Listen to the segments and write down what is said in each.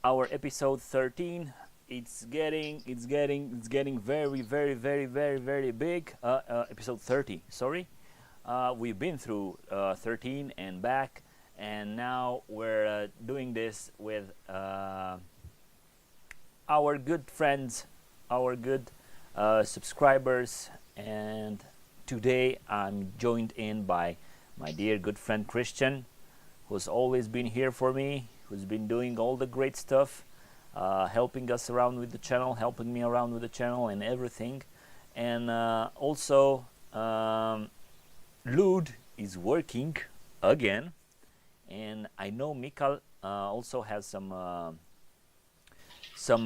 our episode 13. It's getting very big. Episode 30. Sorry. We've been through 13 and back, and now we're doing this with our good friends, our good subscribers, and today I'm joined in by my dear good friend Christian, who's always been here for me, who's been doing all the great stuff, helping us around with the channel, helping me around with the channel and everything. And also, Lud is working again, and I know Mikal also has some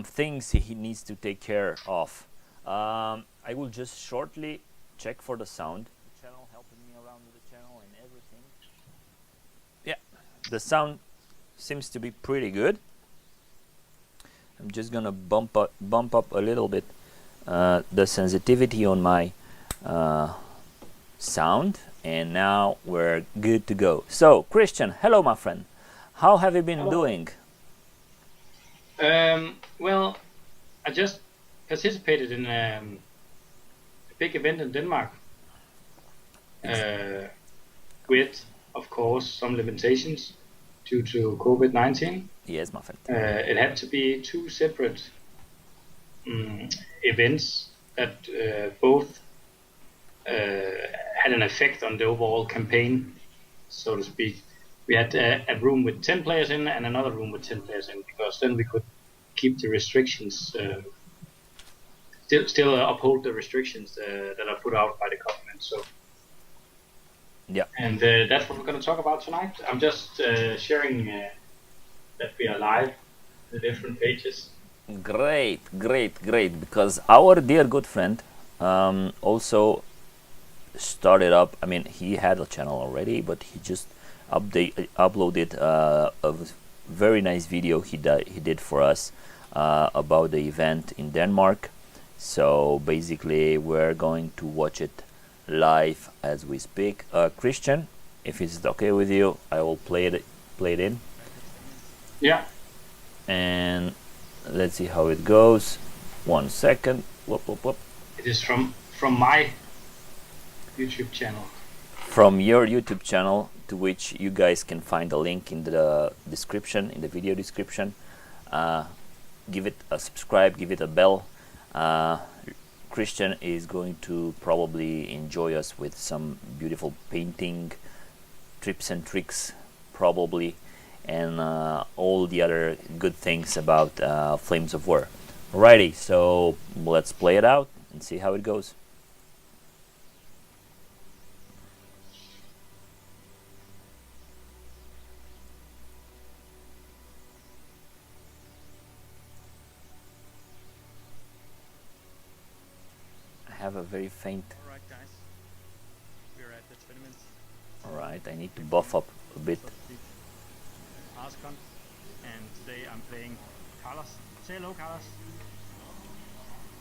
things he needs to take care of. I will just shortly check for the sound. The channel helping me around with the channel and everything. Yeah, the sound seems to be pretty good. I'm just gonna bump up a little bit the sensitivity on my sound, and now we're good to go. So, Christian, hello, my friend. How have you been doing? Well, I just participated in a big event in Denmark with, of course, some limitations due to COVID-19. Yes, my friend. It had to be two separate events that both had an effect on the overall campaign, so to speak. We had a room with 10 players in and another room with 10 players in, because then we could keep the restrictions, still uphold the restrictions that are put out by the government. So, yeah, and that's what we're going to talk about tonight. I'm just sharing that we are live, the different pages. Great. Because our dear good friend also started up. I mean, he had a channel already, but he just uploaded a very nice video he did for us about the event in Denmark. So basically, we're going to watch it live as we speak. Christian, if it's okay with you, I will play it in. Yeah. And let's see how it goes. 1 second. Whoop. It is from my YouTube channel. From your YouTube channel, to which you guys can find a link in the description, in the video description. Give it a subscribe, give it a bell. Christian is going to probably enjoy us with some beautiful painting tips and tricks, probably, and all the other good things about Flames of War. Alrighty, so let's play it out and see how it goes. Have a very faint. Alright guys, we're at the tournament. Alright, I need to buff up a bit. Arscon, and today I'm playing Carlos. Say hello, Carlos.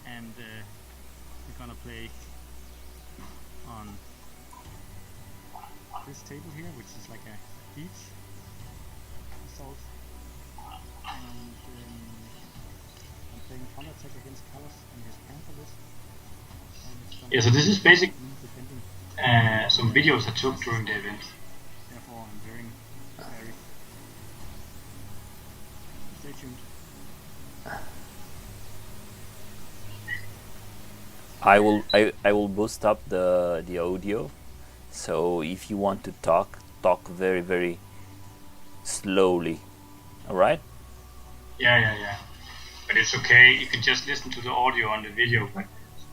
And we're gonna play on this table here, which is like a beach assault. And I'm playing counter-attack against Carlos and his Panther list. Yeah, so this is basically some videos I took during the event. Therefore, I'm very stay tuned. I will boost up the audio, so if you want to talk very slowly. All right? Yeah. But it's okay. You can just listen to the audio on the video. But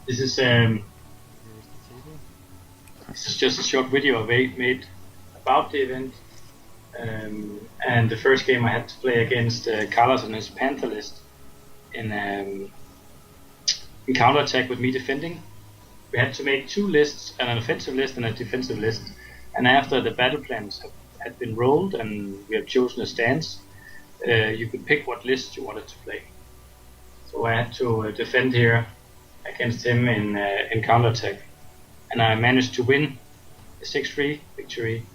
this is just a short video I made about the event. And the first game I had to play against Carlos and his Panther list in counter-attack with me defending. We had to make two lists, an offensive list and a defensive list. And after the battle plans had been rolled and we have chosen a stance, you could pick what list you wanted to play. So I had to defend here against him in counter-attack. And I managed to win a 6-3 victory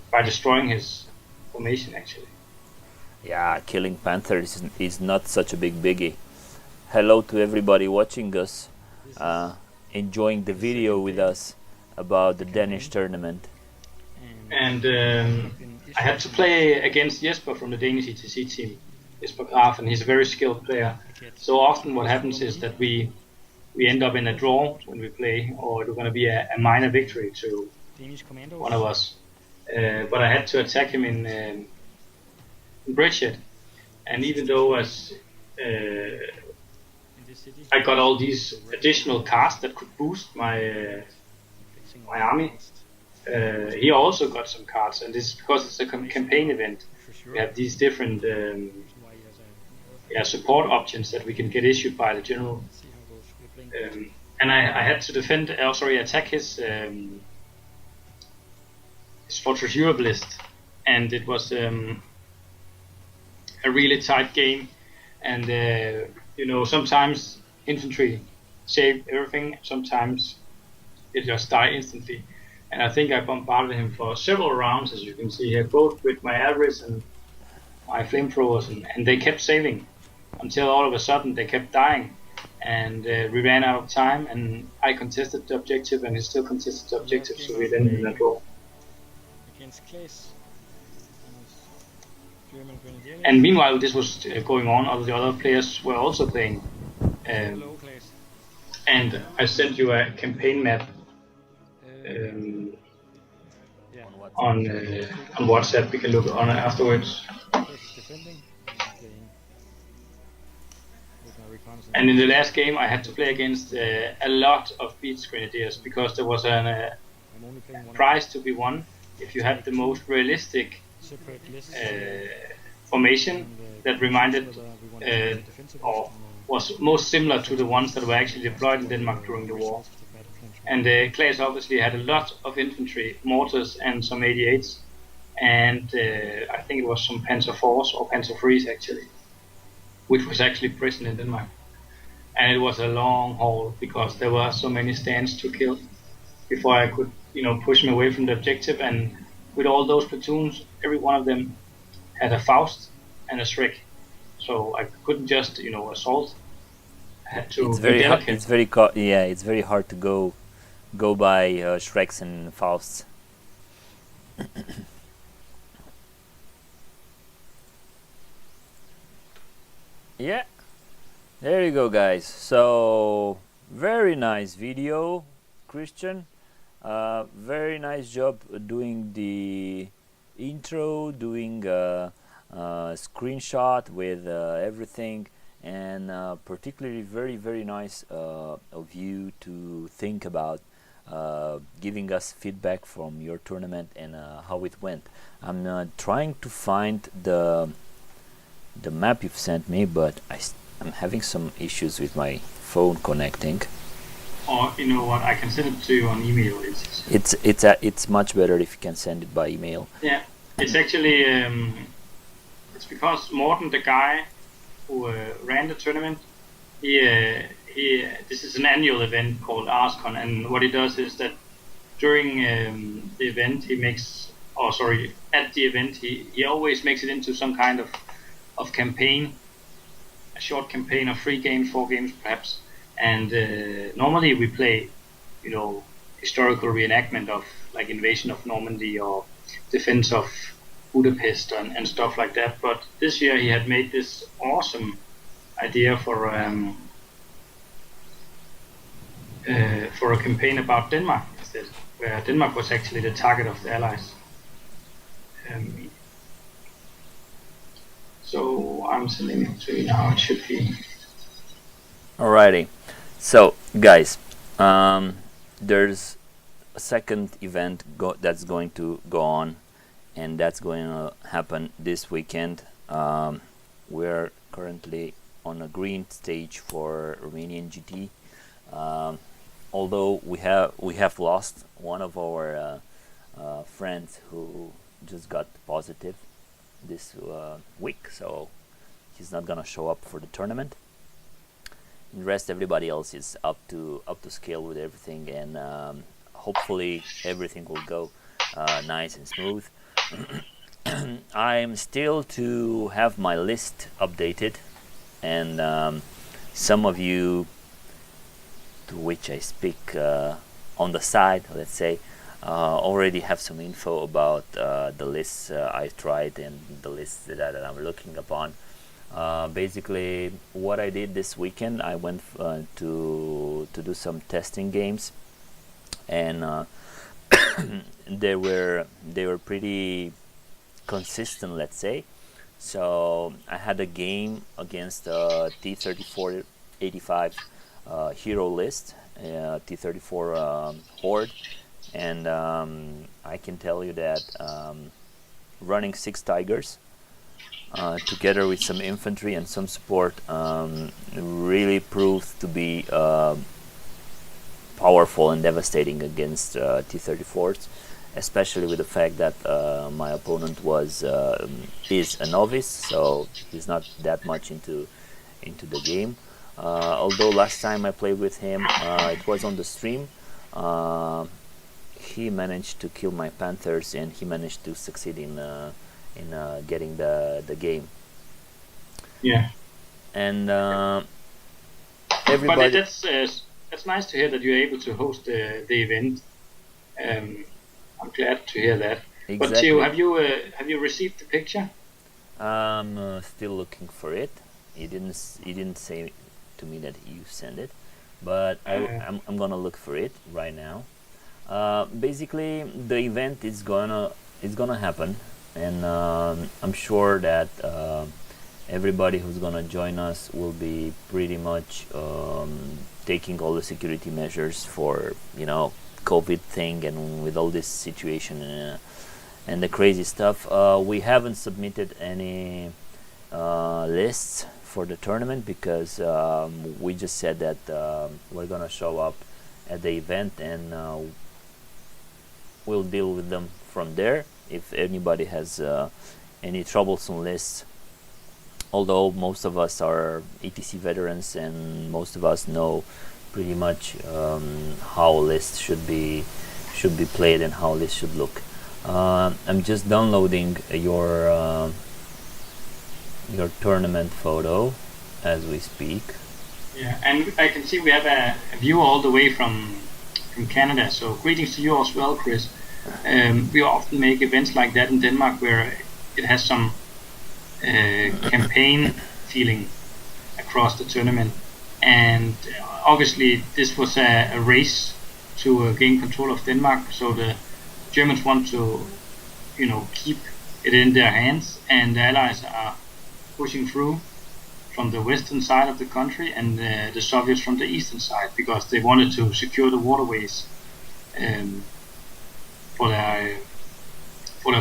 by destroying his formation, actually. Yeah, killing panthers is not such a big biggie. Hello to everybody watching us, This uh, is enjoying the the video second with day us about the of the Danish campaign. tournament. And And have been I had issues to with play against Jesper from the Danish ETC team, Jesper Graf, and he's a very skilled player. the kid. So often what Please follow happens is me. that we end up in a draw when we play, or it's going to be a minor victory to Danish commandos. one of us. But I had to attack him in Bridget, and even though as in this city. I got all these additional cards that could boost my Fixing my army, he also got some cards, and this is because it's a campaign event. for sure. We have these different Reason why he has a support options that we can get issued by the general. let's see how it goes. We're playing And I had to defend, attack his Fortress Europe list, and it was a really tight game. And sometimes infantry save everything, sometimes it just die instantly. And I think I bombarded him for several rounds, as you can see here, both with my Ares and my flamethrowers, and they kept saving until all of a sudden they kept dying. And we ran out of time, and I contested the objective, and he still contested the objective, so we ended in a draw. against Claes. German Grenadier. And meanwhile, this was going on, all the other players were also playing. Hello, Claes. And I sent you a campaign map Yeah. on WhatsApp. We can look on it afterwards. Claes is defending. Playing with my reconnaissance. And in the last game, I had to play against a lot of Beats Grenadiers, because there was a I'm only playing one prize to be won if you had the most realistic separate list. formation that reminded or was most similar to the ones that were actually deployed in Denmark during the war. And Claes obviously had a lot of infantry, mortars, and some 88s, and I think it was some Panzer IVs or Panzer IIIs actually, which was actually present in Denmark. And it was a long haul because there were so many stands to kill before I could, push me away from the objective. And with all those platoons, every one of them had a Faust and a Shrek, so I couldn't just, assault. I had to It's be very delicate. it's very hard to go by Shreks and Fausts. Yeah, there you go, guys. So very nice video, Christian. Very nice job doing the intro, doing a screenshot with everything, and particularly very nice of you to think about giving us feedback from your tournament and how it went. I'm trying to find the map you've sent me, but I'm having some issues with my phone connecting. Or you know what, I can send it to you on email. It's much better if you can send it by email. Yeah, it's actually it's because Morten, the guy who ran the tournament, he this is an annual event called ArsCon, and what he does is that during the event at the event he always makes it into some kind of campaign, a short campaign of 3 games, 4 games perhaps. And normally we play, historical reenactment of like invasion of Normandy or defense of Budapest and stuff like that. But this year he had made this awesome idea for a campaign about Denmark instead, where Denmark was actually the target of the Allies. So I'm sending it to you now. It should be. Alrighty, so guys, there's a second event that's going to go on, and that's going to happen this weekend. We're currently on a green stage for Romanian GT. Although we have lost one of our friends who just got positive this week, so he's not gonna show up for the tournament. The rest, everybody else is up to scale with everything, and hopefully everything will go nice and smooth. I'm still to have my list updated, and some of you to which I speak on the side, let's say, already have some info about the lists I tried and the lists that I'm looking upon. Basically, what I did this weekend, I went to do some testing games, and they were pretty consistent, let's say. So I had a game against T3485 hero list, T34 Horde, and I can tell you that running 6 Tigers together with some infantry and some support really proved to be powerful and devastating against T34s, especially with the fact that my opponent is a novice, so he's not that much into the game. Although last time I played with him, it was on the stream. He managed to kill my Panthers, and he managed to succeed in getting the game. Yeah. And But everybody. that's nice to hear that you're able to host the event. I'm glad to hear that. But Exactly. Theo, have you received the picture? I'm still looking for it. He didn't say to me that you sent it, but I'm gonna look for it right now. Basically, the event is gonna happen, and I'm sure that everybody who's gonna join us will be pretty much taking all the security measures for COVID thing, and with all this situation and the crazy stuff. We haven't submitted any lists for the tournament because we just said that we're gonna show up at the event, and we'll deal with them from there. If anybody has any troublesome lists, although most of us are ETC veterans and most of us know pretty much how lists should be played and how lists should look. I'm just downloading your tournament photo as we speak. Yeah, and I can see we have a viewer all the way from Canada. So greetings to you as well, Chris. We often make events like that in Denmark where it has some campaign feeling across the tournament, and obviously this was a race to gain control of Denmark. So the Germans want to, keep it in their hands, and the Allies are pushing through from the western side of the country, and the Soviets from the eastern side, because they wanted to secure the waterways for their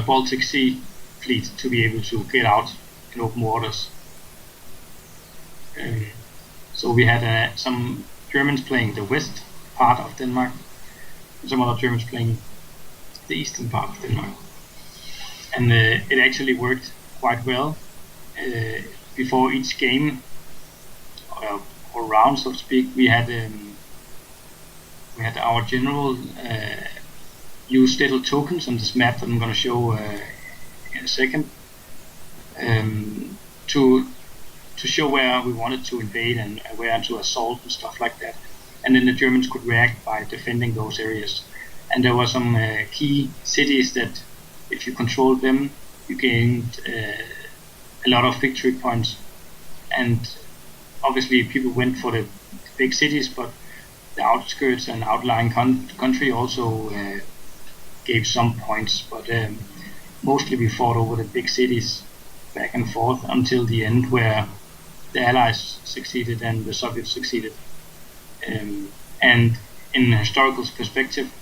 Baltic Sea fleet to be able to get out in open waters. So we had some Germans playing the west part of Denmark, and some other Germans playing the eastern part of Denmark, and it actually worked quite well. Before each game or round, so to speak, we had our general use little tokens on this map that I'm going to show in a second, to show where we wanted to invade and where to assault and stuff like that. And then the Germans could react by defending those areas. And there were some key cities that, if you controlled them, you gained a lot of victory points. And obviously people went for the big cities, but the outskirts and outlying country also gave some points. But mostly we fought over the big cities back and forth until the end, where the Allies succeeded and the Soviets succeeded. And in a historical perspective,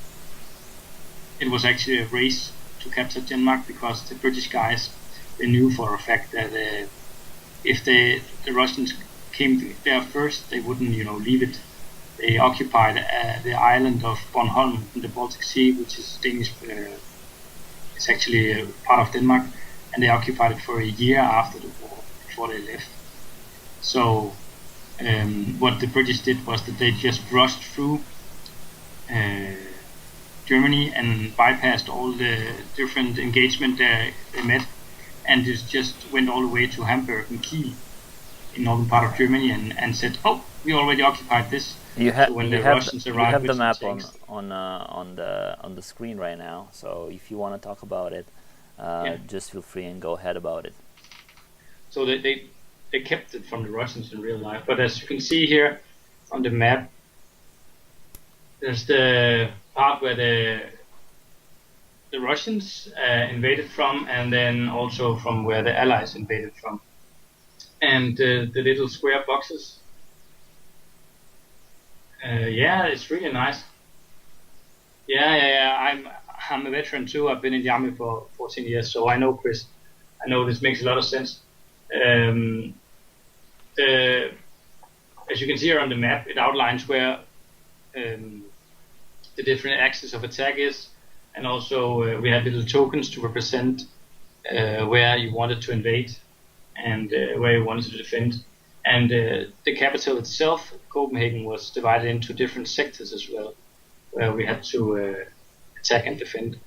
it was actually a race to capture Denmark, because the British guys, they knew for a fact that if the Russians came there first, they wouldn't leave it. They occupied the island of Bornholm in the Baltic Sea, which is Danish. It's actually a part of Denmark, and they occupied it for a year after the war before they left. So what the British did was that they just rushed through Germany and bypassed all the different engagement they met, and just went all the way to Hamburg and Kiel in northern part of Germany and said, "Oh, we already occupied this." You have So when you the have Russians you arrived have with the some map tanks, on the screen right now. So if you want to talk about it, yeah. just feel free and go ahead about it. So they kept it from the Russians in real life. But as you can see here on the map, there's the part where the Russians invaded from, and then also from where the Allies invaded from. And the little square boxes. Yeah, it's really nice. Yeah. I'm a veteran too. I've been in the army for 14 years, so I know, Chris. I know this makes a lot of sense. Um, as you can see here on the map, it outlines where the different axes of attack is, and also we had little tokens to represent where you wanted to invade and where you wanted to defend. And the capital itself, Copenhagen, was divided into different sectors as well, where we had to attack and defend.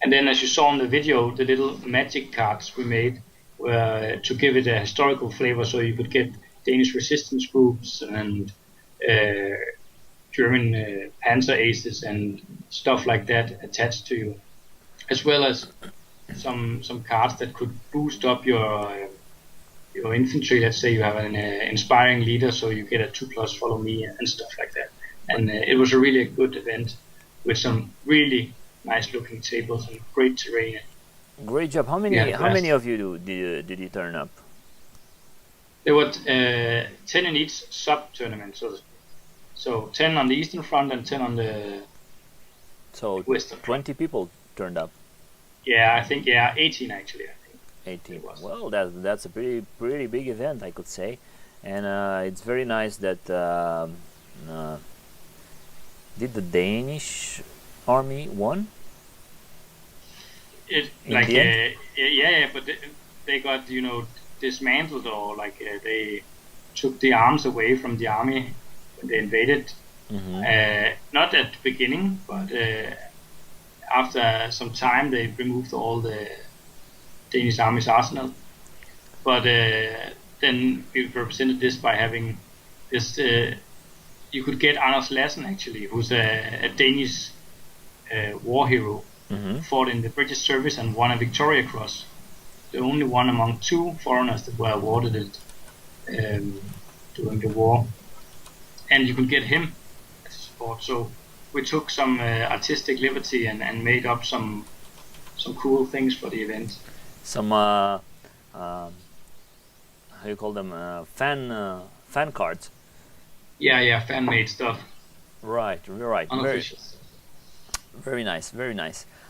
And then, as you saw in the video, the little magic cards we made were to give it a historical flavor, so you could get Danish resistance groups and German panzer aces and stuff like that attached to you, as well as some cards that could boost up your infantry. Let's say you have an inspiring leader, so you get a 2+ follow me and stuff like that. And it was a really good event with some really nice looking tables and great terrain. Great job. How many of you did you turn up? There were 10 in each sub tournament, so 10 on the eastern front and 10 on the western 20 front. people turned up. Yeah, I think 18 actually. I think 18. was. Well, that's a pretty big event, I could say, and it's very nice that did the Danish army won? It In like the end? but they got dismantled, or like they took the arms away from the army when they invaded. Not at the beginning, but after some time they removed all the Danish army's arsenal. But then we represented this by having this. You could get Anders Lassen, actually, who's a Danish war hero, fought in the British service and won a Victoria Cross. The only one among 2 foreigners that were awarded it during the war. And you could get him as a support. So we took some artistic liberty and made up some cool things for the event. Some how you call them, fan cards. Yeah, fan-made stuff. Right. Unofficial. Very nice.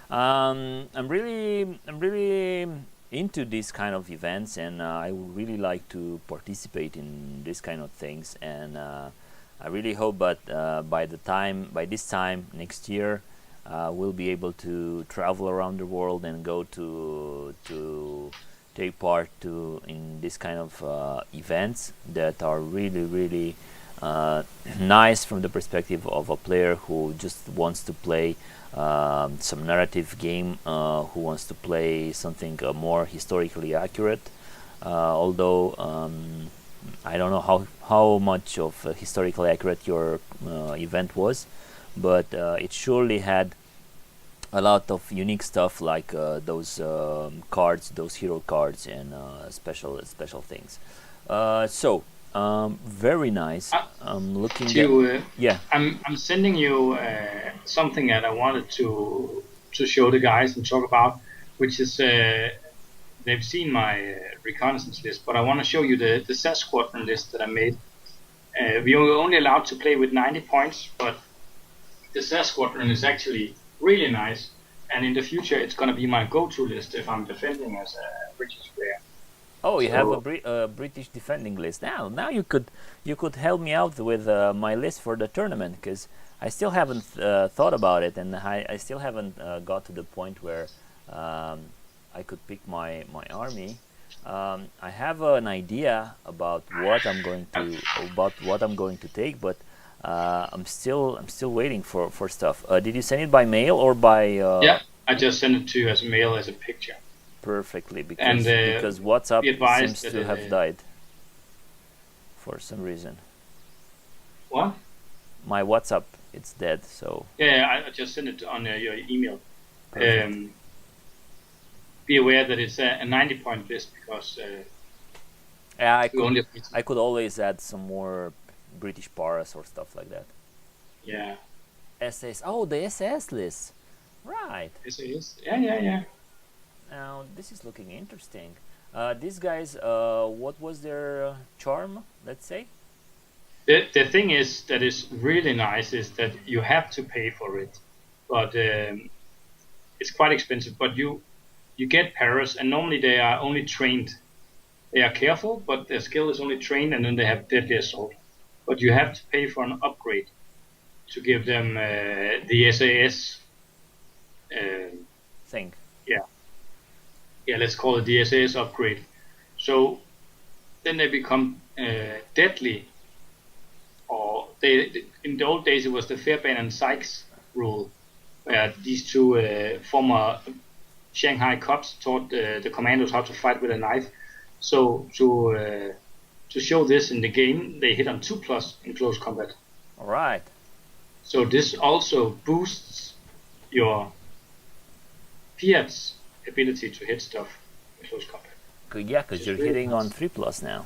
I'm really into these kind of events, and I would really like to participate in this kind of things. And I really hope that by this time next year, we'll be able to travel around the world and go to take part in this kind of events that are really nice from the perspective of a player who just wants to play some narrative game, who wants to play something more historically accurate. Although I don't know how much of historically accurate your event was, but it surely had a lot of unique stuff, like those cards, those hero cards, and special things. Very nice. I'm looking at yeah. I'm sending you something that I wanted to show the guys and talk about, which is they've seen my reconnaissance list, but I want to show you the SAS squadron list that I made. We were only allowed to play with 90 points, but the SAS squadron is actually really nice, and in the future it's going to be my go-to list if I'm defending as a British player. Oh, you have a British defending list. Now you could help me out with my list for the tournament, because I still haven't thought about it, and I still haven't got to the point where I could pick my army. I have an idea about what I'm going to take, but I'm still waiting for stuff. Did you send it by mail or by? Yeah, I just sent it to you as a mail, as a picture. perfectly And, because WhatsApp be advised seems that, to have died for some reason. What? My WhatsApp, it's dead. So Yeah, I just sent it on your email. perfect. Be aware that it's a 90-point list because Yeah, we only have I could always add some more British paras or stuff like that. yeah. SS. Oh, the SS list. Right. Yes, it is. Yeah. Now this is looking interesting. These guys, what was their charm? Let's say. The thing is that is really nice is that you have to pay for it, but it's quite expensive. But you get paras, and normally they are only trained. They are careful, but their skill is only trained, and then they have deadly assault. But you have to pay for an upgrade to give them the SAS. Thing. Yeah, let's call it the SAS upgrade. So then they become deadly. Or they in the old days it was the Fairbairn and Sykes rule, where these two former Shanghai cops taught the commandos how to fight with a knife. So to show this in the game, they hit on 2+ in close combat. All right. So this also boosts your Fiat's ability to hit stuff in close combat. Yeah, because you're really hitting on nice. 3+ now.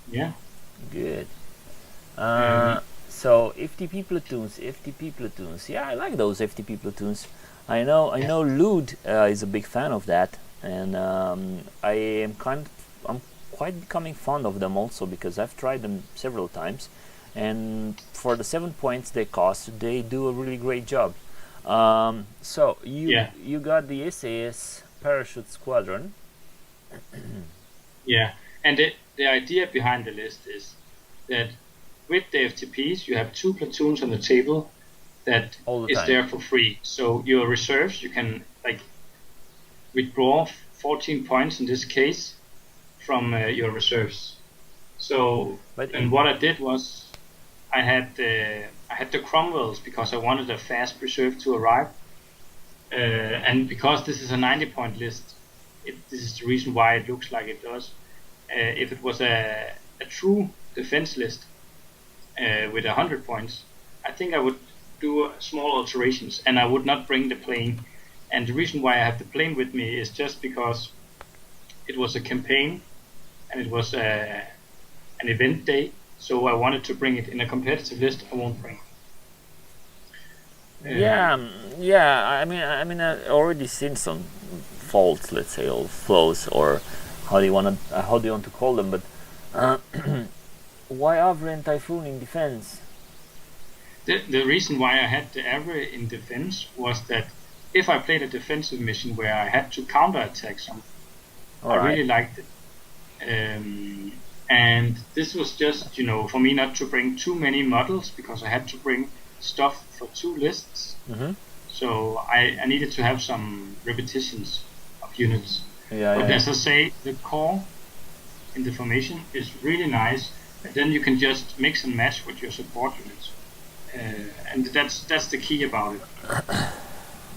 Yeah. Good. Mhm. So FTP platoons. Yeah, I like those FTP platoons. I know Lude is a big fan of that, and I'm quite becoming fond of them also because I've tried them several times, and for the 7 points they cost, they do a really great job. So you got the SAS Parachute Squadron. Yeah, and the idea behind the list is that with the FTPs, you have 2 platoons on the table that All the is time. there for free. So your reserves, you can like withdraw 14 points in this case from your reserves. So, and what I did was I had the Cromwells because I wanted a fast reserve to arrive, and because this is a 90-point list, this is the reason why it looks like it does. If it was a true defense list with 100 points, I think I would do small alterations and I would not bring the plane. And the reason why I have the plane with me is just because it was a campaign and it was an event day, so I wanted to bring it. In a competitive list, I won't bring it. Yeah. I mean, I already seen some faults, let's say, or flaws, or how do you want to call them? But why Avre and Typhoon in defense? The reason why I had the Avre in defense was that if I played a defensive mission where I had to counterattack something, I really liked it. And this was just, for me not to bring too many models because I had to bring stuff for 2 lists. Mm-hmm. So I needed to have some repetitions of units. But as I say, the core in the formation is really nice. And then you can just mix and match with your support units. And that's the key about it.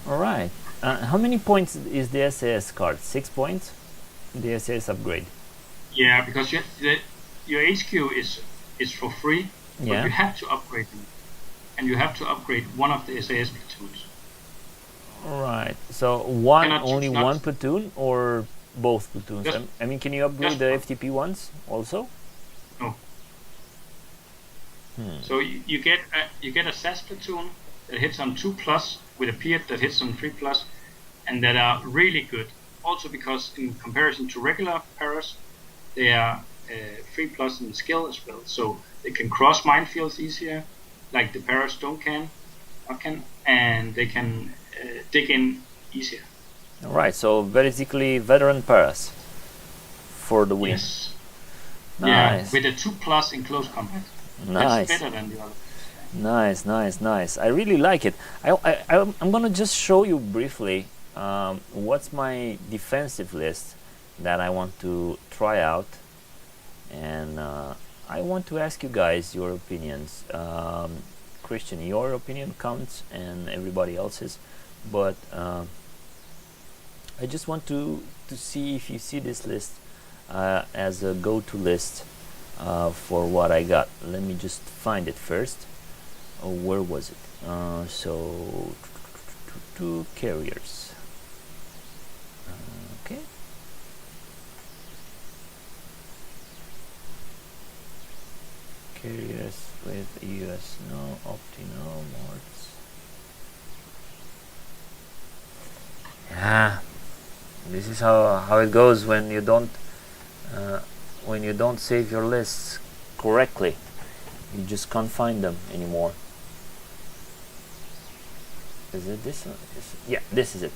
All right. How many points is the SAS card? 6 points? The SAS upgrade. Yeah, because your HQ is for free, but you have to upgrade them. And you have to upgrade one of the SAS platoons. Right. So only one platoon or both platoons? I mean, can you upgrade the FTP ones also? No. So you get a SAS platoon that hits on 2+ with a Piat that hits on 3+, and that are really good. Also because in comparison to regular paras, they are 3+ in skill as well. So they can cross minefields easier, like the paras can, and they can dig in easier. All right. So basically, veteran paras for the win. Yes. Nice. Yeah, with a 2+ in close combat. Nice. That's better than the other. Nice. I really like it. I'm gonna just show you briefly what's my defensive list that I want to try out, and I want to ask you guys your opinions. Christian, your opinion counts, and everybody else's. But I just want to see if you see this list as a go-to list for what I got. Let me just find it first. Oh, where was it? So carriers. Okay. Carriers with US no, Opti no, Morts. Yeah, this is how it goes when you don't save your lists correctly. You just can't find them anymore. Is it this one? Yeah, this is it.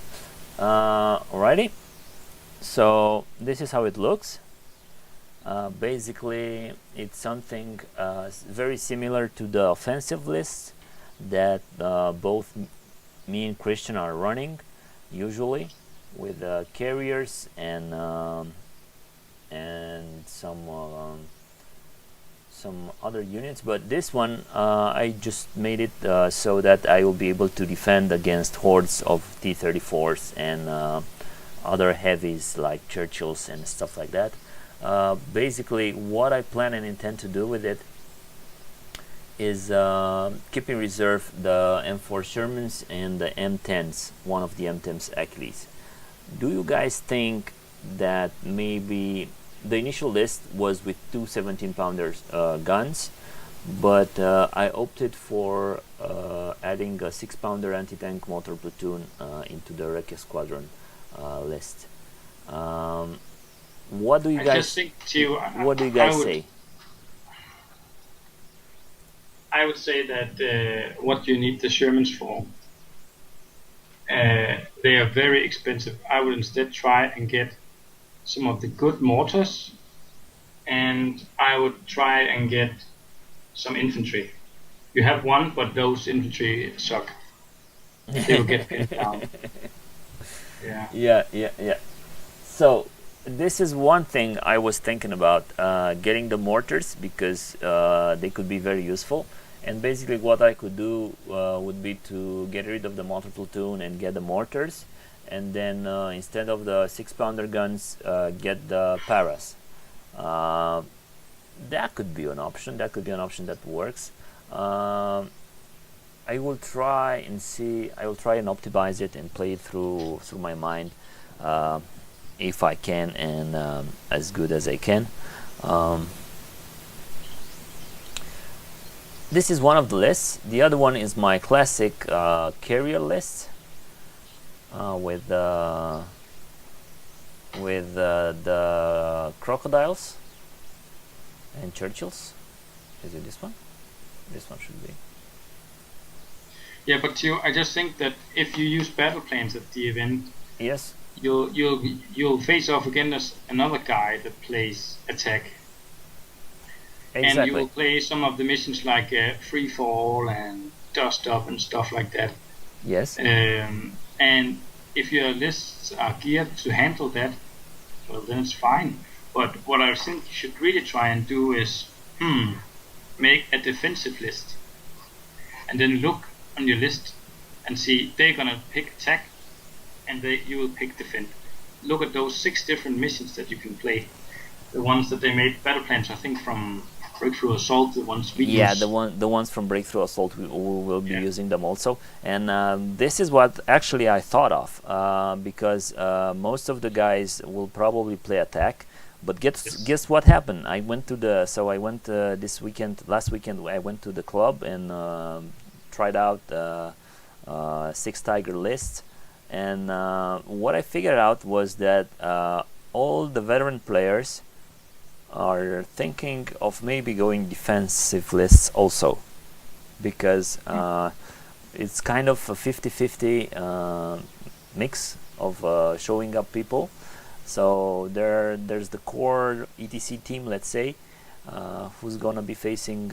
Alrighty. So this is how it looks. Basically, it's something very similar to the offensive lists that both me and Christian are running, usually, with carriers and some other units. But this one, I just made it so that I will be able to defend against hordes of T-34s and other heavies like Churchills and stuff like that. Basically, what I plan and intend to do with it is keep in reserve the M4 Shermans and the M10s, one of the M10s Achilles. Do you guys think that maybe the initial list was with two 17-pounders guns, but I opted for adding a 6-pounder anti-tank motor platoon into the Recce Squadron list. What do you guys say? I would say that what you need the Shermans for, they are very expensive. I would instead try and get some of the good mortars, and I would try and get some infantry. You have one, but those infantry suck. They will get pinned down. Yeah. So this is one thing I was thinking about, getting the mortars, because they could be very useful. And basically what I could do would be to get rid of the motor platoon and get the mortars, and then instead of the 6-pounder guns, get the paras. That could be an option. That could be an option that works. I will try and see. I will try and optimize it and play it through my mind, if I can, and as good as I can. This is one of the lists. The other one is my classic carrier list with the crocodiles and Churchills. Is it this one? This one should be. Yeah, but Theo, I just think that if you use battle planes at the event, yes, you'll face off against another guy that plays attack. exactly. And you will play some of the missions like Free Fall and Dust Up and stuff like that. Yes. And if your lists are geared to handle that, well, then it's fine. But what I think you should really try and do is make a defensive list, and then look on your list and see they're gonna pick attack, and you will pick defend. Look at those 6 different missions that you can play. The ones that they made battle plans, I think, from Breakthrough Assault, the ones we use. the ones from Breakthrough Assault, we will be using them also. And this is what actually I thought of, because most of the guys will probably play attack. But guess what happened? I went to last weekend I went to the club and tried out 6 Tiger lists, and what I figured out was that all the veteran players are thinking of maybe going defensive lists also, because it's kind of a 50-50 mix of showing up people. So there's the core ETC team, let's say, who's gonna be facing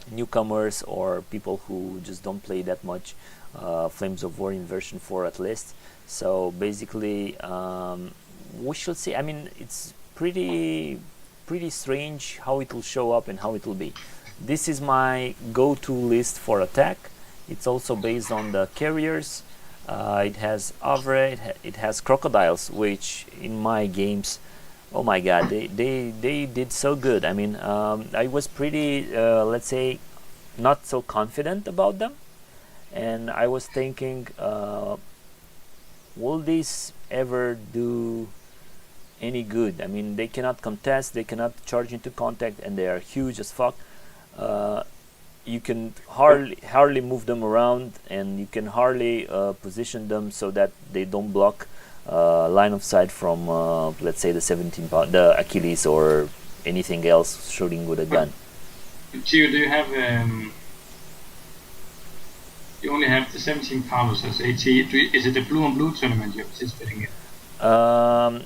newcomers or people who just don't play that much Flames of War in version 4 at least. So basically, we should see. I mean, it's pretty strange how it will show up and how it will be. This is my go-to list for attack. It's also based on the carriers. It has Avre, it has Crocodiles, which in my games, oh my god, they did so good. I mean, I was pretty, let's say, not so confident about them, and I was thinking, will these ever do any good? I mean, they cannot contest, they cannot charge into contact, and they are huge as fuck. You can hardly move them around, and you can hardly position them so that they don't block line of sight from, let's say, the 17 pound, the Achilles or anything else shooting with a gun. Gio, do you have you only have the 17 pounders as AT? Is it a blue on blue tournament you're participating in?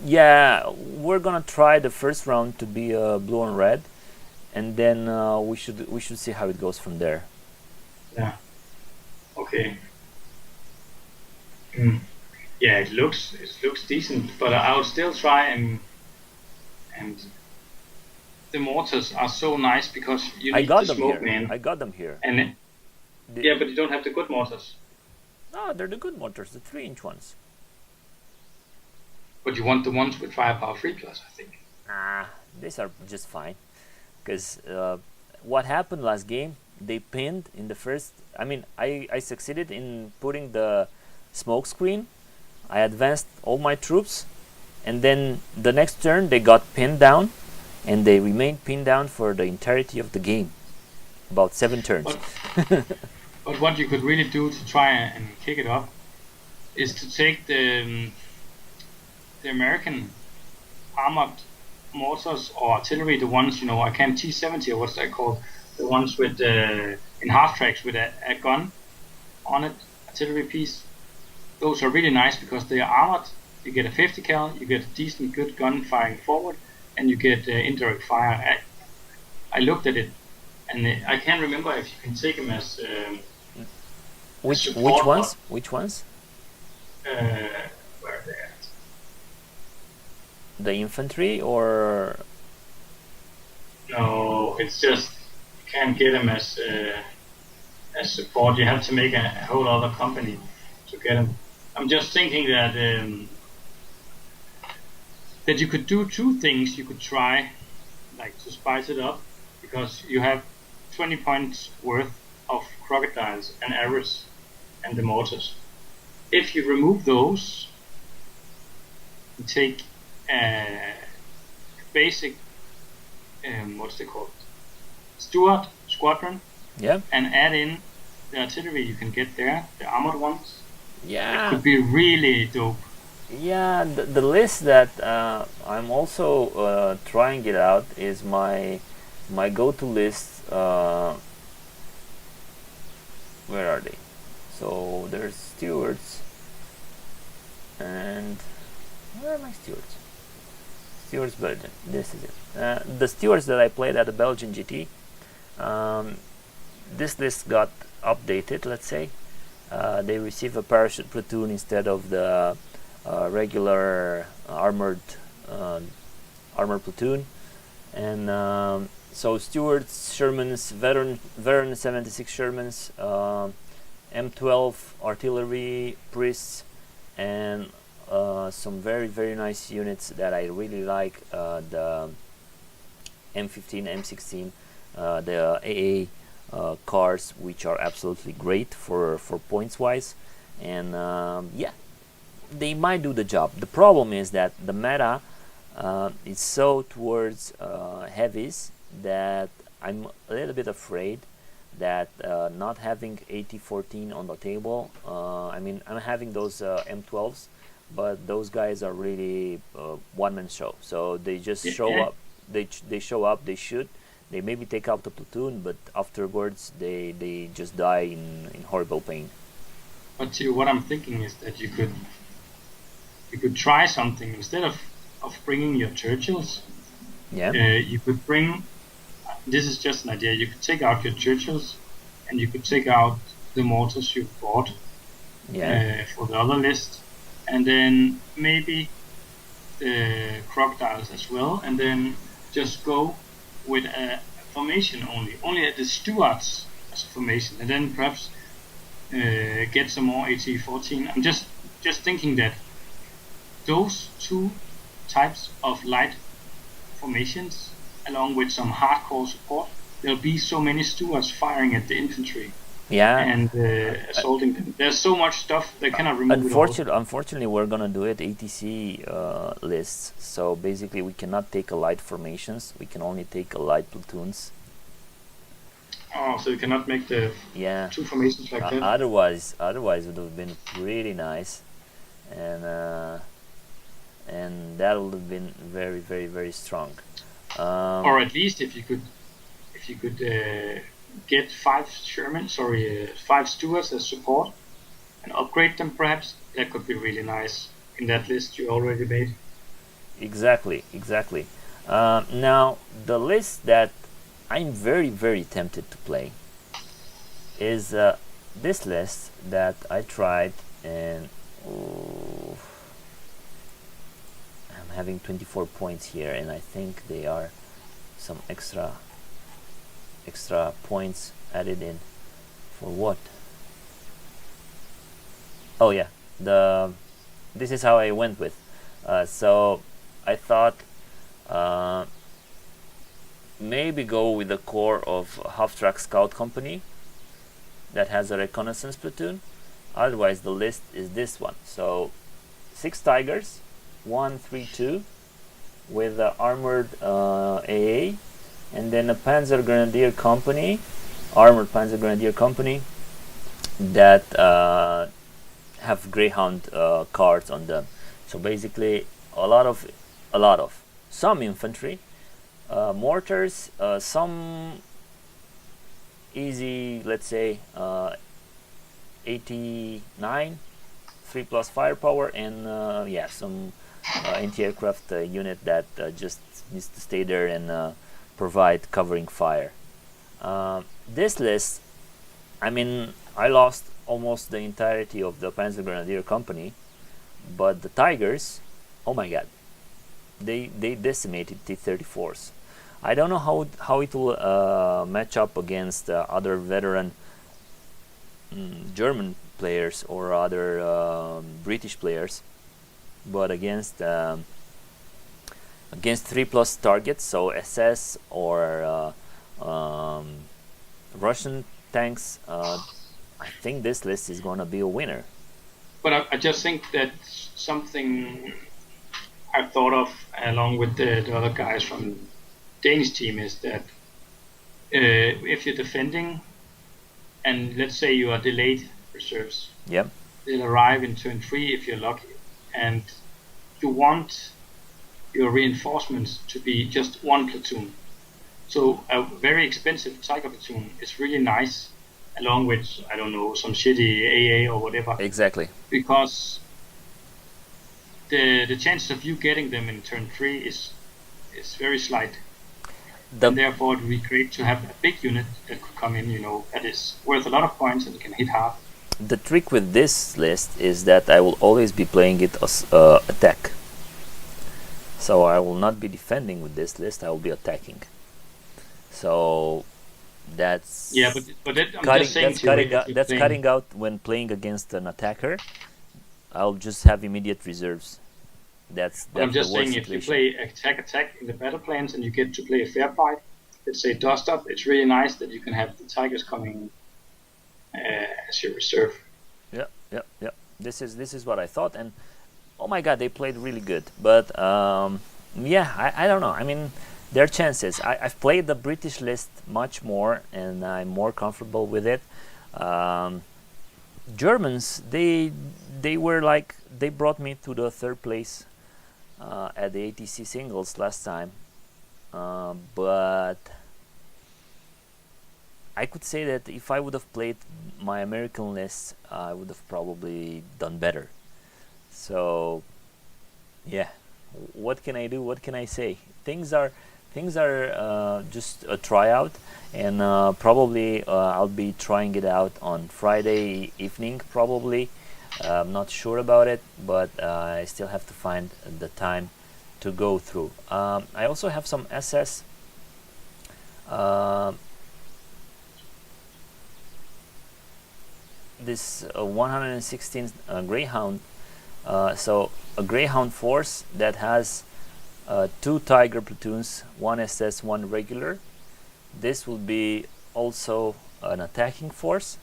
Yeah, we're gonna try the first round to be blue and red, and then we should see how it goes from there. Yeah. Okay. Yeah, it looks decent, but I would still try and the mortars are so nice because you need the smoke, man. I got them here. And yeah, but you don't have the good mortars. No, they're the good mortars, the 3-inch ones. But you want the ones with firepower 3+, I think. These are just fine. Because what happened last game, they pinned in the first. I mean, I succeeded in putting the smoke screen. I advanced all my troops, and then the next turn they got pinned down, and they remained pinned down for the entirety of the game, about 7 turns. But what you could really do to try and kick it up is to take the American armored mortars or artillery, the ones, you know, ICAM T-70 or what's that called, the ones with in half tracks with a gun on it, artillery piece. Those are really nice because they are armored. You get a 50 cal, you get a decent good gun firing forward, and you get indirect fire. I looked at it, and I can't remember if you can take them as which ones? Which ones? Where are they at? The infantry or? No, it's just you can't get them as support. You have to make a whole other company to get them. I'm just thinking that that you could do 2 things. You could try, like, to spice it up, because you have 20 points worth of crocodiles and arrows and the mortars. If you remove those, you take a basic what's it called? Stuart squadron. Yeah. And add in the artillery you can get there, the armored ones. Yeah. It could be really dope. Yeah, the list that I'm also trying it out is my go-to list. Where are they? So there's Stewards, and where are my Stewards? Stewards Belgian. This is it. The Stewards that I played at the Belgian GT. This list got updated. Let's say they receive a parachute platoon instead of the regular armored platoon, and so Stewards, Shermans, veteran 76 Shermans, M12 artillery, priests, and some very nice units that I really like. The M15, M16, the AA cars, which are absolutely great for points wise, and yeah, they might do the job. The problem is that the meta is so towards heavies that I'm a little bit afraid that not having AT-14 on the table, I mean, I'm having those M12s, but those guys are really one-man show. So they just show up, they show up, they shoot, they maybe take out the platoon, but afterwards they just die in horrible pain. But what I'm thinking is that you could try something instead of bringing your Churchills. Yeah. You could bring. This is just an idea. You could take out your Churchills, and you could take out the mortars you bought. Yeah. For the other list, and then maybe the crocodiles as well, and then just go with a formation only at the Stuarts as a formation, and then perhaps get some more AT14. I'm just thinking that those two types of light formations, along with some hardcore support, there'll be so many stewards firing at the infantry Yeah. and assaulting them. There's so much stuff they cannot remove it all. Unfortunately, we're gonna do it ATC lists. So basically, we cannot take a light formations. We can only take a light platoons. Oh, so you cannot make the Yeah. two formations like that. Otherwise, it would have been really nice, and that would have been very, very, very strong. Or at least if you could get 5 5 stewards as support and upgrade them, perhaps that could be really nice in that list you already made. Exactly. Now, the list that I'm very, very tempted to play is this list that I tried, and I'm having 24 points here, and I think they are some extra points added in for what? Oh yeah, this is how I went with. So I thought maybe go with the core of half-track scout company that has a reconnaissance platoon. Otherwise, the list is this one. So 6 Tigers, 1, 3, 2, with armored AA, and then a Panzer Grenadier company, armored Panzer Grenadier company that have Greyhound cards on them. So basically, a lot of some infantry, mortars, some easy, let's say 89, 3+ firepower, and some anti-aircraft unit that just needs to stay there and provide covering fire. This list, I mean, I lost almost the entirety of the Panzer Grenadier company, but the Tigers, oh my god, they decimated T-34s. I don't know how it will match up against other veteran German players or other British players, but against 3+ targets, so SS or Russian tanks, I think this list is gonna be a winner. But I just think that something I've thought of along with the other guys from Danish team is that if you're defending, and let's say you are delayed reserves, Yep. they'll arrive in turn 3 if you're lucky, and you want your reinforcements to be just 1 platoon. So a very expensive Tiger platoon is really nice, along with, I don't know, some shitty AA or whatever. Exactly. Because the chances of you getting them in turn 3 is very slight. And therefore, it would be great to have a big unit that could come in, that is worth a lot of points and can hit hard. The trick with this list is that I will always be playing it as attack. So I will not be defending with this list, I will be attacking. So that's but I'm just saying cutting out when playing against an attacker. I'll just have immediate reserves. That's I'm just the worst saying, situation. If you play attack in the battle plans and you get to play a fair fight, let's say dust up, it's really nice that you can have the Tigers coming as your reserve. Yeah. This is what I thought, and oh my god, they played really good. But I don't know. I mean, there are chances. I've played the British list much more, and I'm more comfortable with it. Germans, they were like, they brought me to the 3rd place at the ATC singles last time, but I could say that if I would have played my American list, I would have probably done better. So yeah, what can I do? What can I say? Things are just a tryout, and probably I'll be trying it out on Friday evening probably. I'm not sure about it, but I still have to find the time to go through. I also have some SS this 116 Greyhound. So a Greyhound force that has two Tiger platoons, one SS, one regular. This will be also an attacking force,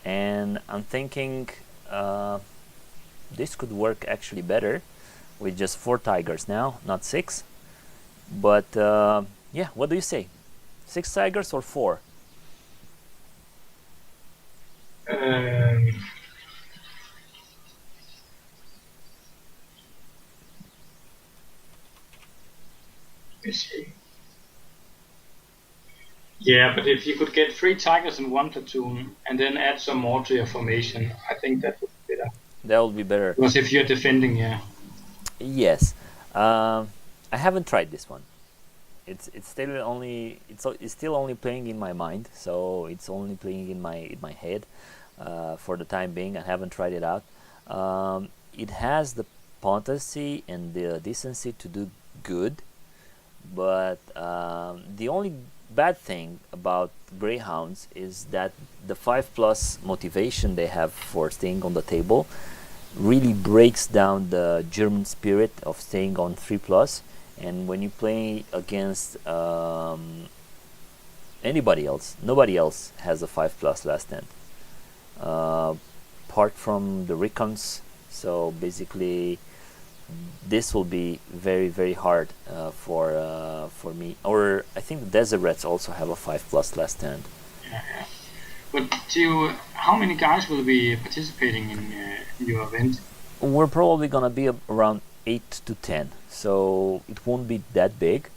and I'm thinking this could work actually better with just 4 Tigers now, not 6. But yeah, what do you say? 6 Tigers or 4? Let's see. Yeah, but if you could get 3 tigers in one platoon and then add some more to your formation, I think that would be better. That would be better. Because if you're defending, yeah. Yes. I haven't tried this one. It's still only playing in my mind, so it's only playing in my head for the time being. I haven't tried it out. It has the potency and the decency to do good, but the only bad thing about Greyhounds is that the 5+ motivation they have for staying on the table really breaks down the German spirit of staying on 3+. And when you play against anybody else, nobody else has a 5+ last stand, apart from the Recons. So basically, this will be very, very hard for me. Or I think the Deserets also have a 5+ last stand. Yeah. But how many guys will be participating in your event? We're probably gonna be around 8 to 10, so it won't be that big.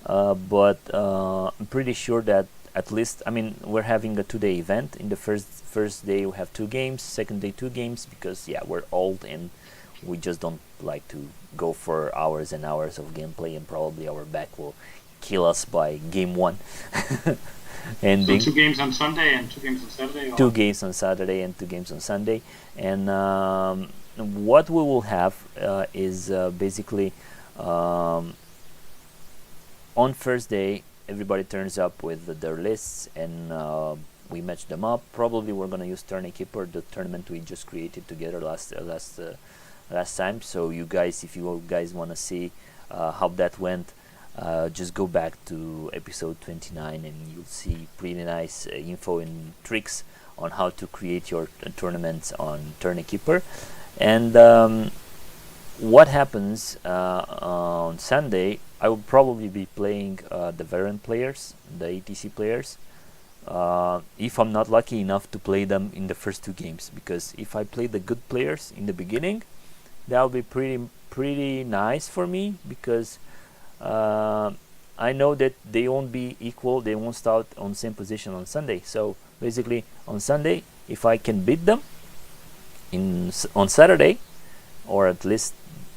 But I'm pretty sure that at least, I mean, we're having a 2-day event. In the first day we have 2 games, second day 2 games, because yeah, we're old and we just don't like to go for hours and hours of gameplay, and probably our back will kill us by game 1. So 2 games on Sunday and 2 games on Saturday? 2 games on Saturday and 2 games on Sunday. And what we will have is basically on first day everybody turns up with their lists, and we match them up. Probably we're gonna use Tourney Keeper, the tournament we just created together last time. So you guys, if you guys want to see how that went, just go back to episode 29 and you'll see pretty nice info and tricks on how to create your tournaments on Tourney Keeper. And what happens on Sunday, I will probably be playing the veteran players, the ATC players, if I'm not lucky enough to play them in the first 2 games. Because if I play the good players in the beginning, that will be pretty nice for me, because I know that they won't be equal, they won't start on same position on Sunday. So basically on Sunday, if I can beat them on Saturday, or at least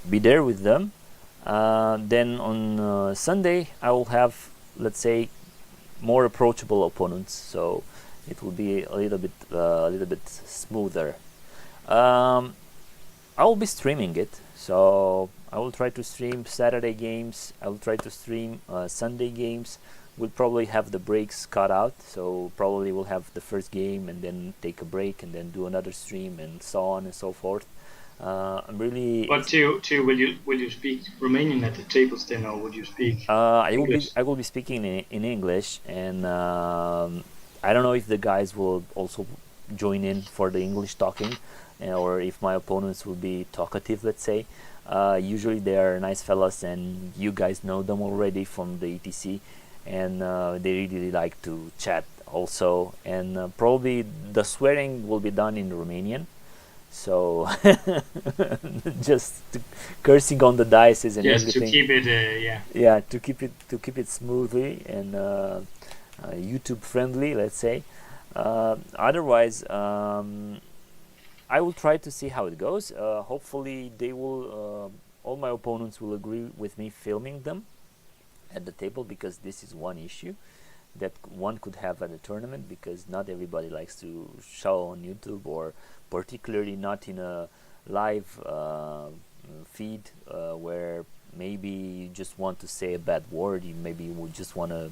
be there with them, then on Sunday I will have, let's say, more approachable opponents, so it will be a little bit smoother. I will be streaming it, so I will try to stream Saturday games, I will try to stream Sunday games. We'll probably have the breaks cut out, so probably we'll have the first game and then take a break and then do another stream, and so on and so forth. I'm really. But will you speak Romanian at the tables then, or would you speak? I will be speaking in English, and I don't know if the guys will also join in for the English talking, or if my opponents will be talkative, let's say. Usually they are nice fellas, and you guys know them already from the ETC, and they really like to chat also, and probably the swearing will be done in Romanian, so just cursing on the dice and everything. To keep it to keep it smoothly and YouTube friendly, let's say. Otherwise, I will try to see how it goes. Hopefully they will all my opponents will agree with me filming them at the table, because this is one issue that one could have at a tournament, because not everybody likes to show on YouTube, or particularly not in a live feed where maybe you just want to say a bad word, maybe you would just want to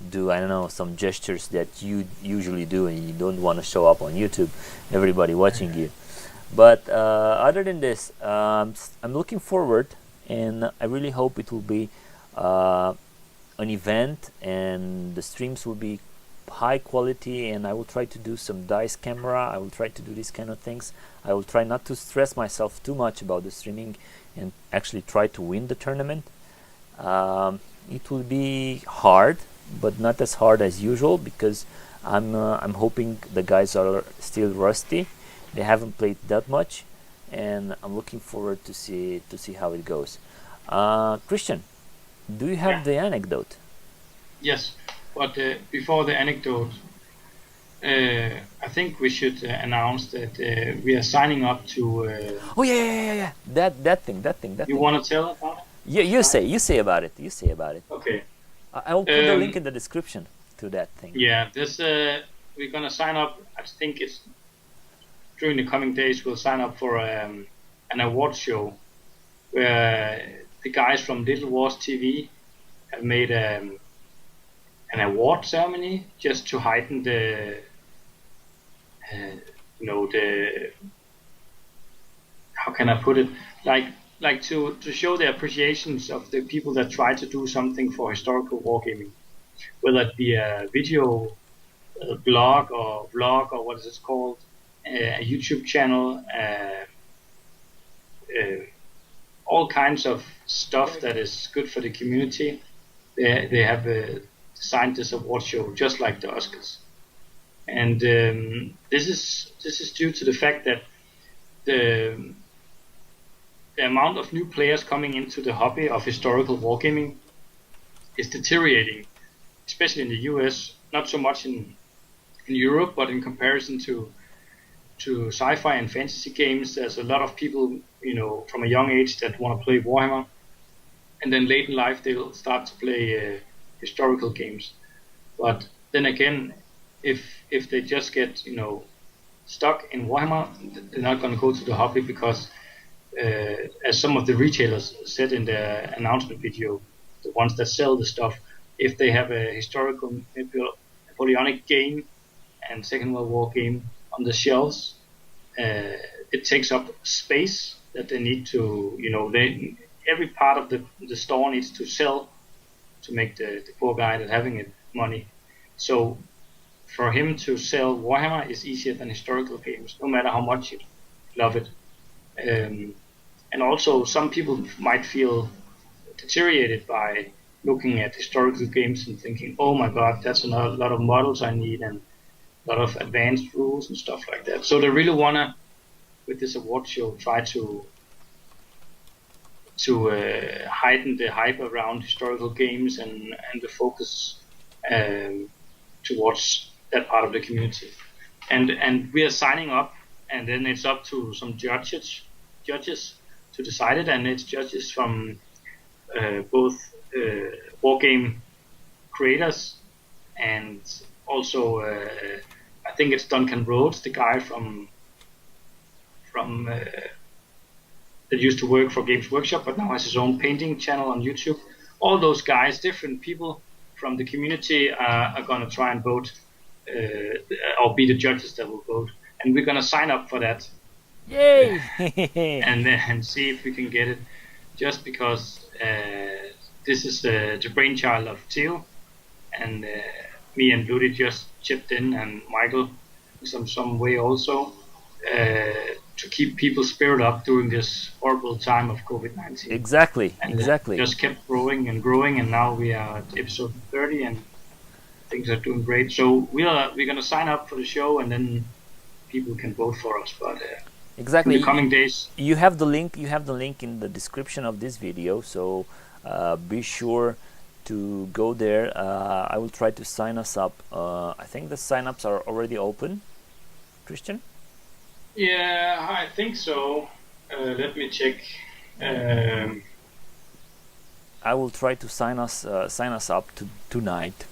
do, I don't know, some gestures that you usually do and you don't want to show up on YouTube, everybody watching you. But other than this, I'm looking forward, and I really hope it will be an event and the streams will be high quality, and I will try to do some dice camera. I will try to do these kind of things. I will try not to stress myself too much about the streaming and actually try to win the tournament. It will be hard, but not as hard as usual, because I'm hoping the guys are still rusty. They haven't played that much, and I'm looking forward to see how it goes. Christian, do you have the anecdote? Yes, but before the anecdote, I think we should announce that we are signing up to. Oh yeah. That thing. You want to tell about it? Yeah, you say about it. You say about it. Okay. I will put the link in the description to that thing. Yeah, this we're gonna sign up. I think it's during the coming days. We'll sign up for an award show where the guys from Little Wars TV have made an award ceremony just to heighten the the, how can I put it, like to show the appreciations of the people that try to do something for historical wargaming, whether it be a video blog or vlog or what is it called, a YouTube channel, all kinds of stuff that is good for the community. They have designed this award show just like the Oscars, and this is due to the fact that the amount of new players coming into the hobby of historical wargaming is deteriorating, especially in the US, not so much in Europe, but in comparison to sci-fi and fantasy games, there's a lot of people, from a young age that want to play Warhammer, and then late in life they'll start to play historical games. But then again, if they just get stuck in Warhammer, they're not going to go to the hobby, because as some of the retailers said in the announcement video, the ones that sell the stuff, if they have a historical Napoleonic game and Second World War game on the shelves, it takes up space that they need to, every part of the store needs to sell to make the poor guy that having it money. So for him to sell Warhammer is easier than historical games, no matter how much you love it. And also some people might feel deteriorated by looking at historical games and thinking, oh my god, that's a lot of models I need and a lot of advanced rules and stuff like that. So they really wanna, with this award show, try to heighten the hype around historical games and the focus towards that part of the community. And we are signing up, and then it's up to some judges to decide it, and it's judges from both wargame creators and also I think it's Duncan Rhodes, the guy from that used to work for Games Workshop but now has his own painting channel on YouTube. All those guys, different people from the community, are going to try and vote or be the judges that will vote, and we're going to sign up for that. Yay! and see if we can get it, just because this is the brainchild of Theo, and me and Ludi just chipped in, and Michael some way also, to keep people's spirit up during this horrible time of COVID-19. Exactly. Just kept growing and growing, and now we are at episode 30, and things are doing great. So we're gonna sign up for the show, and then people can vote for us. But exactly, in the coming days, you have the link. You have the link in the description of this video. So be sure to go there. I will try to sign us up. I think the sign-ups are already open. Christian? Yeah, I think so. Let me check. I will try to sign us up tonight,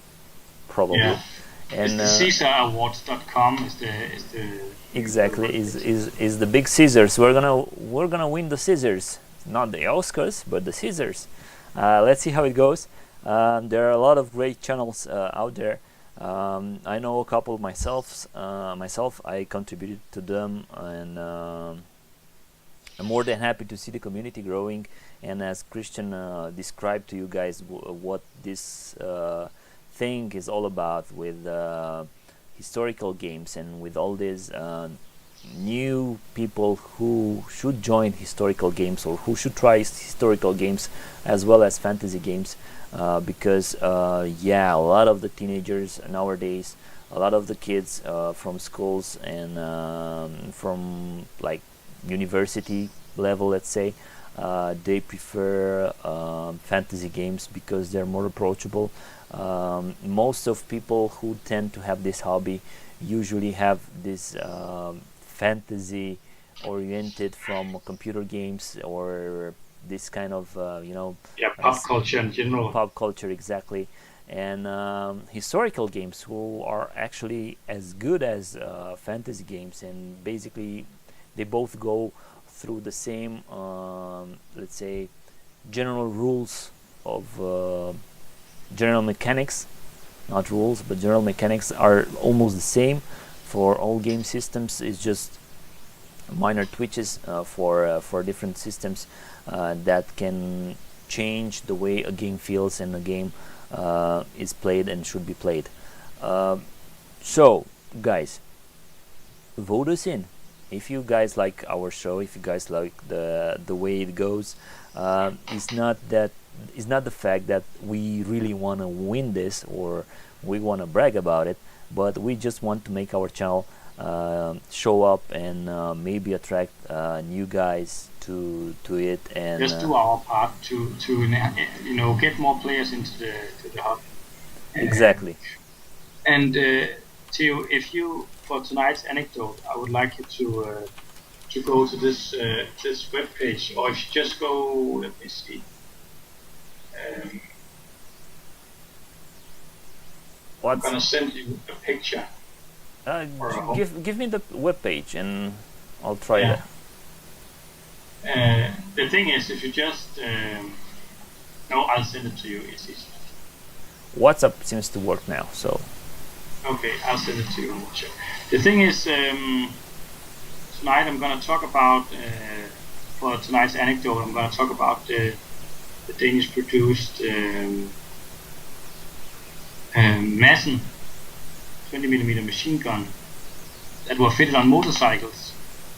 probably. Yeah. And CaesarAwards.com is the exactly is the big scissors. We're gonna win the scissors, not the Oscars, but the scissors. Let's see how it goes. There are a lot of great channels out there. I know a couple myself. I contributed to them, and I'm more than happy to see the community growing. And as Christian described to you guys what this thing is all about with historical games, and with all these new people who should join historical games, or who should try historical games as well as fantasy games, because yeah, a lot of the teenagers nowadays, a lot of the kids from schools and from like university level, let's say, they prefer fantasy games because they're more approachable. Most of people who tend to have this hobby usually have this fantasy oriented from computer games, or this kind of Yeah, pop culture in general. pop culture, exactly. And historical games who are actually as good as fantasy games, and basically they both go through the same let's say general rules of general mechanics, not rules but general mechanics are almost the same for all game systems. It's just minor twitches for different systems that can change the way a game feels and a game is played and should be played. So guys, vote us in if you guys like our show, if you guys like the way it goes. It's not the fact that we really want to win this or we want to brag about it, but we just want to make our channel show up and maybe attract new guys to it, and Just do our part to get more players into the hobby. exactly. And Theo, if you, for tonight's anecdote, I would like you to go to this web page, or if you just go, let me see. I'm What's gonna send you a picture. give me the web page and I'll try Yeah. that. The thing is, if you just no, I'll send it to you. It's easy. WhatsApp seems to work now, so Okay, I'll send it to you. Sure. The thing is, tonight I'm gonna talk about for tonight's anecdote. I'm gonna talk about the Danish-produced Madsen 20mm machine gun that were fitted on motorcycles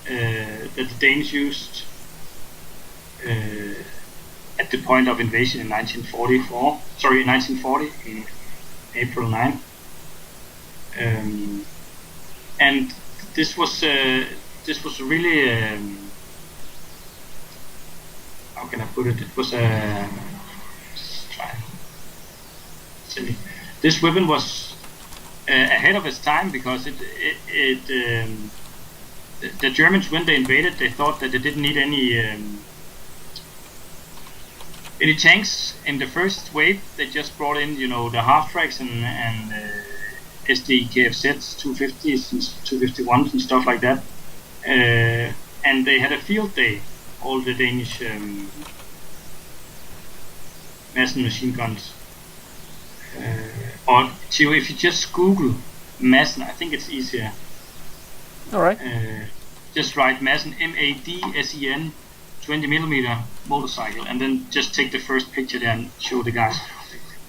that the Danes used at the point of invasion in 1940 in April 9. And this was really how can I put it? It was this weapon was ahead of its time, because the Germans, when they invaded, they thought that they didn't need any tanks in the first wave. They just brought in the half tracks and SDKFZs, 250s and 251s and stuff like that. And they had a field day, all the Danish Madsen machine guns. Or if you just Google Madsen, I think it's easier. all right. Just write Madsen, MADSEN 20mm motorcycle, and then just take the first picture there and show the guys.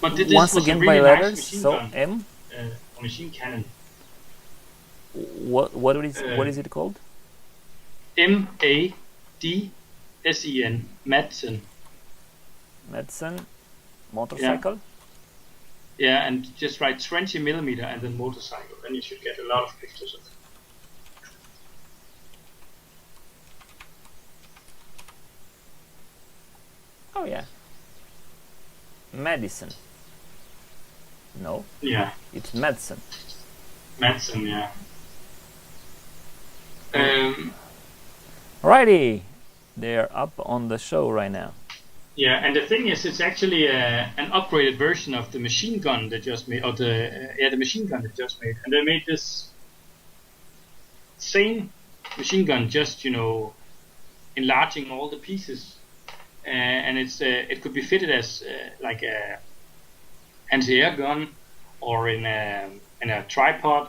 But this Once was again a really by nice letters, machine so gun, M. a machine cannon. What is it called? MADSEN, Madsen. Madsen motorcycle. Yeah, and just write 20mm and then motorcycle, then you should get a lot of pictures of it. Oh yeah. Madison. No, Yeah, it's Madsen. Madsen, yeah. Alrighty, they're up on the show right now. Yeah, and the thing is, it's actually an upgraded version of the machine gun they just made, or the machine gun they just made, and they made this same machine gun, just enlarging all the pieces, and it could be fitted as like anti-air gun, or in a tripod,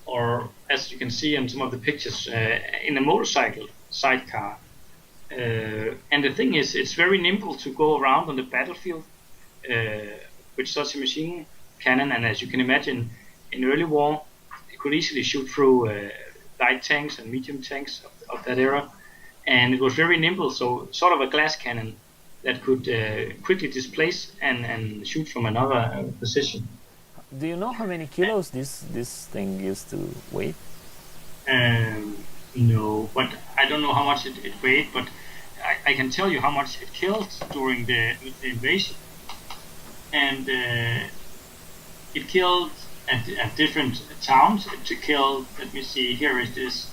or as you can see in some of the pictures, in a motorcycle sidecar. And the thing is, it's very nimble to go around on the battlefield with such a machine cannon. And as you can imagine, in early war, it could easily shoot through light tanks and medium tanks of that era. And it was very nimble, so sort of a glass cannon that could quickly displace and shoot from another position. Do you know how many kilos this thing used to weigh? No, but I don't know how much it weighed, but I can tell you how much it killed during the invasion. And it killed at different towns. It killed, let me see, here is this.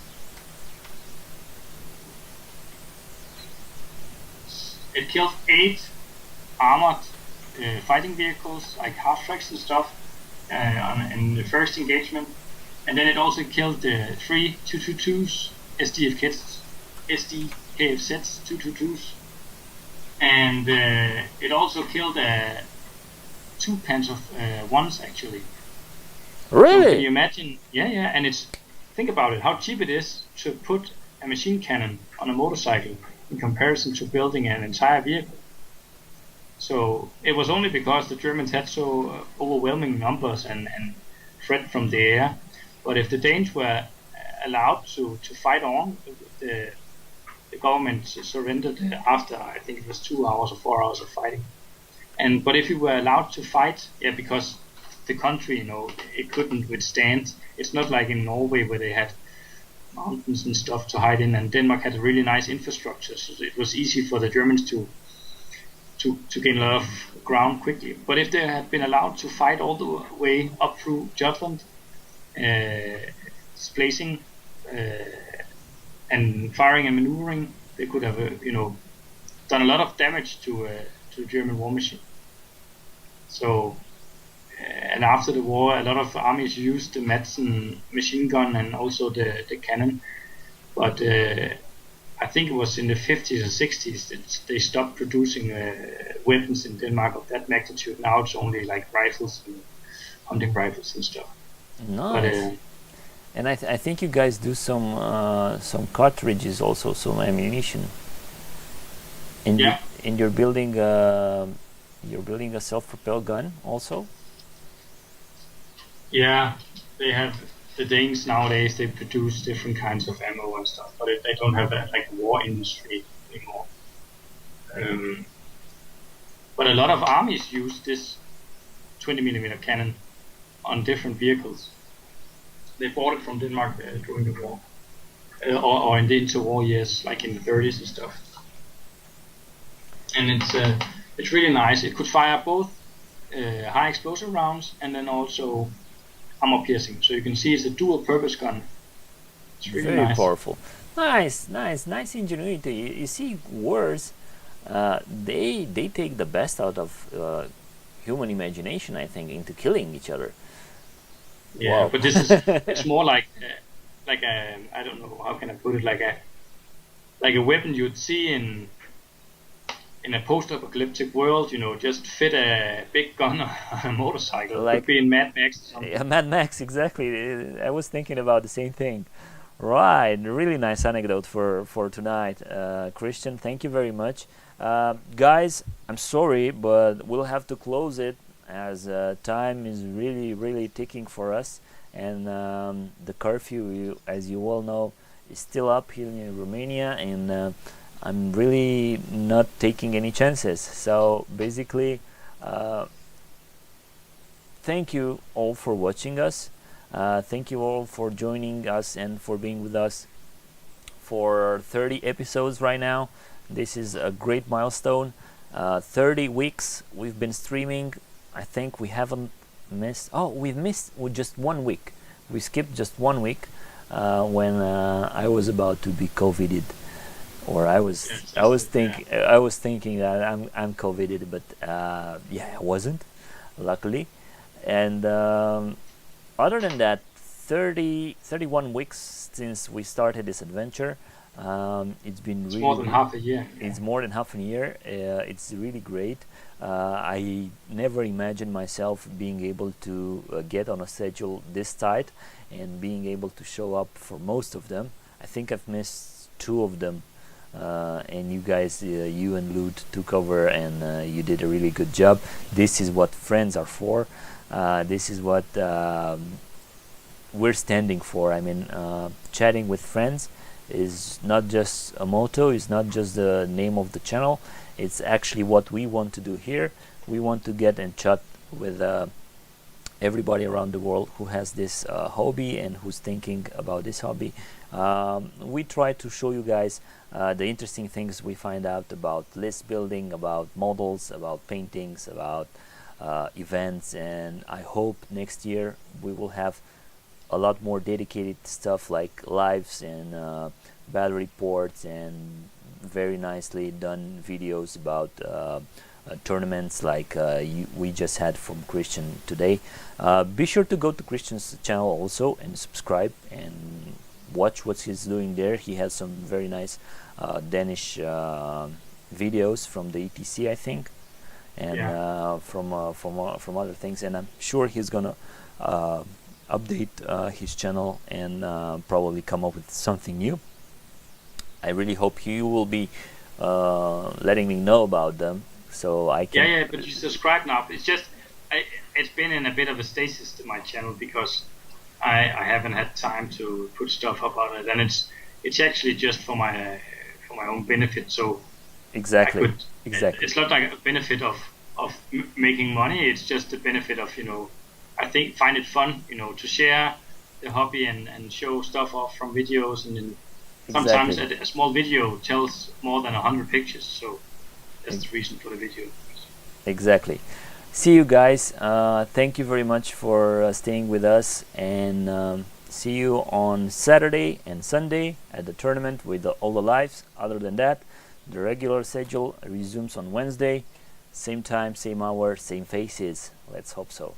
It killed 8 armored fighting vehicles, like half-tracks and stuff, in the first engagement. And then it also killed 3 222s, SDKFZs 222s. And it also killed 2 Panzer ones, actually. Really? So can you imagine? Yeah. And think about it, how cheap it is to put a machine cannon on a motorcycle in comparison to building an entire vehicle. So it was only because the Germans had so overwhelming numbers and threat from the air. But if the Danes were allowed to fight on, the government surrendered after, I think it was 2 hours or 4 hours of fighting. But if you were allowed to fight, because the country, it couldn't withstand. It's not like in Norway where they had mountains and stuff to hide in, and Denmark had a really nice infrastructure, so it was easy for the Germans to gain a lot of ground quickly. But if they had been allowed to fight all the way up through Jutland, displacing and firing and maneuvering, they could have done a lot of damage to the German war machine. So and after the war, a lot of armies used the Madsen machine gun and also the cannon. But I think it was in the 50s and 60s that they stopped producing weapons in Denmark of that magnitude. Now it's only like rifles and hunting rifles and stuff. Nice. But, and I think you guys do some cartridges also, some ammunition. And you're building a self-propelled gun also. Yeah, they have the Danes nowadays. They produce different kinds of ammo and stuff, but they don't have a war industry anymore. But a lot of armies use this 20mm cannon on different vehicles. They bought it from Denmark during the war, or in the interwar years, like in the 30s and stuff. And it's really nice. It could fire both high explosive rounds and then also armor piercing. So you can see it's a dual purpose gun. It's really very powerful. Nice ingenuity. You see, wars, they take the best out of human imagination, I think, into killing each other. Yeah, wow. But this is it's more like a, I don't know how can I put it, like a weapon you'd see in a post-apocalyptic world, just fit a big gun on a motorcycle. Like, could be in Mad Max or something. Yeah, Mad Max, exactly. I was thinking about the same thing. Right, really nice anecdote for tonight. Christian, thank you very much. Guys, I'm sorry, but we'll have to close it as time is really ticking for us. And the curfew, as you all know, is still up here in Romania, and I'm really not taking any chances. So basically, thank you all for watching us. Thank you all for joining us and for being with us for 30 episodes right now. This is a great milestone. 30 weeks we've been streaming. I think we haven't missed. Oh, we've missed just 1 week. We skipped just 1 week when I was about to be COVIDed. Or I was thinking that I'm COVIDed, but I wasn't, luckily. And other than that, 31 weeks since we started this adventure. It's been It's really more than half a year. it's more than half a year. It's really great. I never imagined myself being able to get on a schedule this tight and being able to show up for most of them. I think I've missed two of them, and you guys, you and Lute, took over, and you did a really good job. This is what friends are for. This is what we're standing for. I mean, chatting with friends is not just a motto, it's not just the name of the channel, it's actually what we want to do here. We want to get and chat with everybody around the world who has this hobby and who's thinking about this hobby. We try to show you guys the interesting things we find out about list building, about models, about paintings, about events, and I hope next year we will have a lot more dedicated stuff like lives and battle reports and very nicely done videos about tournaments like we just had from Christian today. Be sure to go to Christian's channel also and subscribe and watch what he's doing there. He has some very nice Danish videos from the ETC, I think, and from other things, and I'm sure he's gonna update his channel and probably come up with something new. I really hope you will be letting me know about them so I can. Yeah, but you subscribe now. It's just it's been in a bit of a stasis to my channel because I haven't had time to put stuff up on it, and it's actually just for my own benefit. So Exactly. it's not like a benefit of making money. It's just a benefit of I think find it fun to share the hobby and show stuff off from videos, and then sometimes a small video tells more than 100 pictures. So that's the reason for the video. Exactly. See you guys. Thank you very much for staying with us, and see you on Saturday and Sunday at the tournament with all the lives. Other than that, the regular schedule resumes on Wednesday, same time, same hour, same faces. Let's hope so.